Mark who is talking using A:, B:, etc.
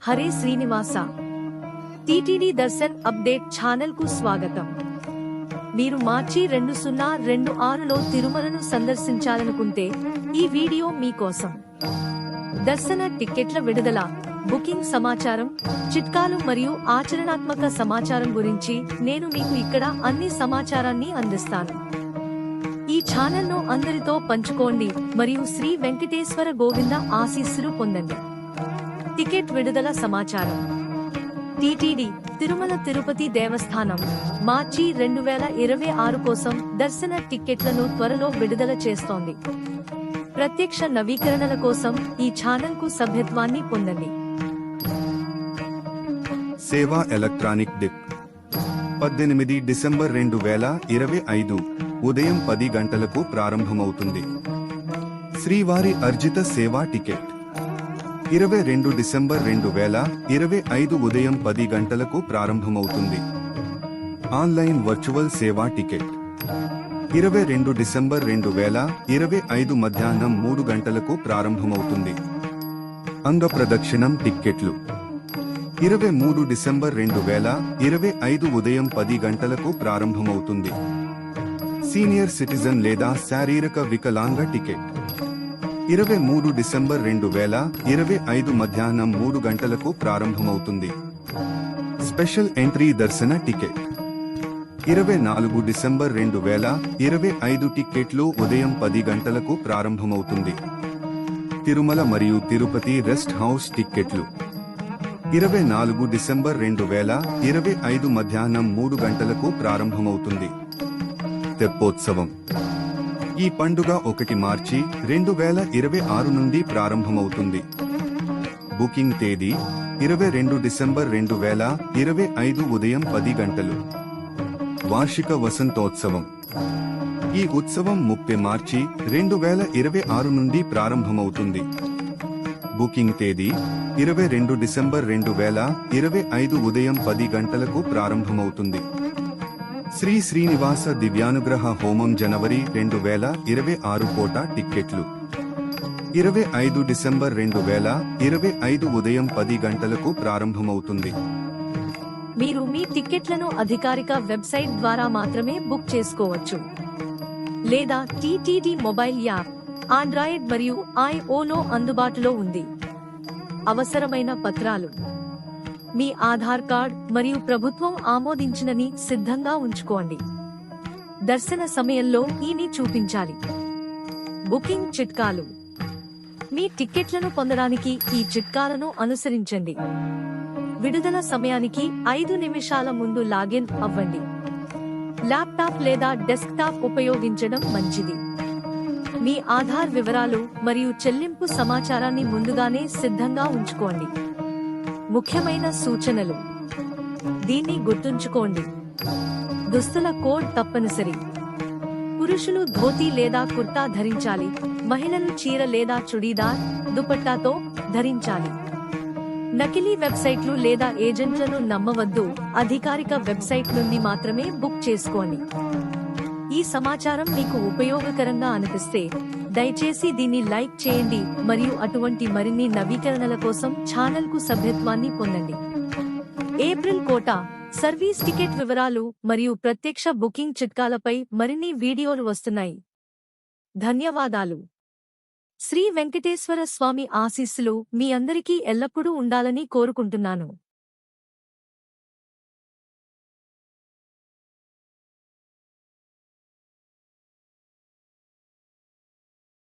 A: Hare Srinivasa TTD Darshan update channel కు స్వాగతం. మీరు మార్చి 2026లో తిరుమలను సందర్శించాలనుకుంటే ఈ వీడియో మీకోసం. దర్శన టిక్కెట్ల విడుదల, బుకింగ్ సమాచారం, చిట్కాలు మరియు ఆచరణాత్మక సమాచారం గురించి నేను మీకు ఇక్కడ అన్ని సమాచారాన్ని అందిస్తాను. ఈ ఛానల్ను అందరితో పంచుకోండి మరియు శ్రీ వెంకటేశ్వర గోవింద ఆశీస్సులు పొందండి. టికెట్ విడుదల సమాచారం. టీటీడీ తిరుమల తిరుపతి దేవస్థానం మార్చి 2026 కోసం దర్శన టిక్కెట్లను త్వరలో విడుదల చేస్తోంది. ప్రత్యక్ష నవీకరణల కోసం ఈ ఛానల్ కు సభ్యత్వాన్ని పొందండి.
B: సేవా ఎలక్ట్రానిక్ డిప్ 18 డిసెంబర్ 2025 ఉదయం 10 గంటలకు ప్రారంభమవుతుంది. శ్రీవారి అర్జిత సేవా టికెట్ 22 డిసెంబర్ 2025 ఉదయం 10 గంటలకు ప్రారంభమవుతుంది. ఆన్లైన్ వర్చువల్ సేవా టికెట్ 22 డిసెంబర్ 2025 మధ్యాహ్నం 3 గంటలకు ప్రారంభమవుతుంది. అంగప్రదక్షిణం టిక్కెట్లు 23 డిసెంబర్ 2025 ఉదయం 10 గంటలకు ప్రారంభమవుతుంది. సీనియర్ సిటిజన్ లేదా శారీరక వికలాంగ టికెట్ 23 డిసెంబర్ 2025 మధ్యాహ్నం 3 గంటలకు ప్రారంభమవుతుంది. స్పెషల్ ఎంట్రీ దర్శన టికెట్ 24 డిసెంబర్ 2025 టిక్కెట్లు ఉదయం 10 గంటలకు ప్రారంభమవుతుంది. తిరుమల మరియు తిరుపతి రెస్ట్ హౌస్ టిక్కెట్లు 24 డిసెంబర్ 2025 మధ్యాహ్నం 3 గంటలకు ప్రారంభమవుతుంది. తెప్పోత్సవం ఈ పండుగ 1 మార్చి 2026 నుండి ప్రారంభమవుతుంది. బుకింగ్ తేదీ 22 డిసెంబర్ 2025 ఉదయం 10 గంటలు. వార్షిక వసంతోత్సవం ఈ ఉత్సవం 30 మార్చి 2026 నుండి ప్రారంభమవుతుంది. బుకింగ్ తేదీ 22 డిసెంబర్ 2025 ఉదయం 10 గంటలకు ప్రారంభమవుతుంది. శ్రీ శ్రీనివాస దివ్యానుగ్రహ హోమం జనవరి 2026 కోటా టిక్కెట్లు 25 డిసెంబర్ 2025 ఉదయం 10 గంటలకు ప్రారంభమవుతుంది.
A: మీరు మీ టిక్కెట్లను అధికారిక వెబ్సైట్ ద్వారా మాత్రమే బుక్ చేసుకోవచ్చు లేదా టీటీడీ మొబైల్ యాప్ ఆండ్రాయిడ్ మరియు ఐఓలో అందుబాటులో ఉంది. అవసరమైన పత్రాలు: మీ ఆధార్ కార్డ్ మరియు ప్రభుత్వం ఆమోదించినని సిద్ధంగా ఉంచుకోండి. దర్శన సమయంలో ఈని చూపించాలి. బుకింగ్ చిట్కాలు: మీ టిక్కెట్లను పొందడానికి ఈ చిట్కాలను అనుసరించండి. విడుదల సమయానికి 5 నిమిషాల ముందు లాగిన్ అవ్వండి. ల్యాప్టాప్ లేదా డెస్క్టాప్ ఉపయోగించడం మంచిది. మీ ఆధార్ వివరాలు మరియు చెల్లింపు సమాచారాన్ని ముందుగానే సిద్ధంగా ఉంచుకోండి. ముఖ్యమైన సూచనలు: దీన్ని గుర్తుంచుకోండి. దుస్తుల కోడ్ తప్పనిసరి. పురుషులు ధోతి లేదా కుర్తా ధరించాలి. మహిళలు చీర లేదా చుడీదార్, దుపట్టాతో ధరించాలి. నకిలీ వెబ్సైట్లు లేదా ఏజెంట్లను నమ్మవద్దు. అధికారిక వెబ్సైట్ నుండి మాత్రమే బుక్ చేసుకోండి. ఈ సమాచారం మీకు ఉపయోగకరంగా అనిపిస్తే దయచేసి దీన్ని లైక్ చేయండి మరియు అటువంటి మరిన్ని నవీకరణల కోసం ఛానల్ కు సభ్యత్వాన్ని పొందండి. ఏప్రిల్ కోటా, సర్వీస్ టికెట్ వివరాలు మరియు ప్రత్యక్ష బుకింగ్ చిట్కాలపై మరిన్ని వీడియోలు వస్తున్నాయి. ధన్యవాదాలు. శ్రీ వెంకటేశ్వర స్వామి ఆశీస్సులు మీ అందరికీ ఎల్లప్పుడూ ఉండాలని కోరుకుంటున్నాను.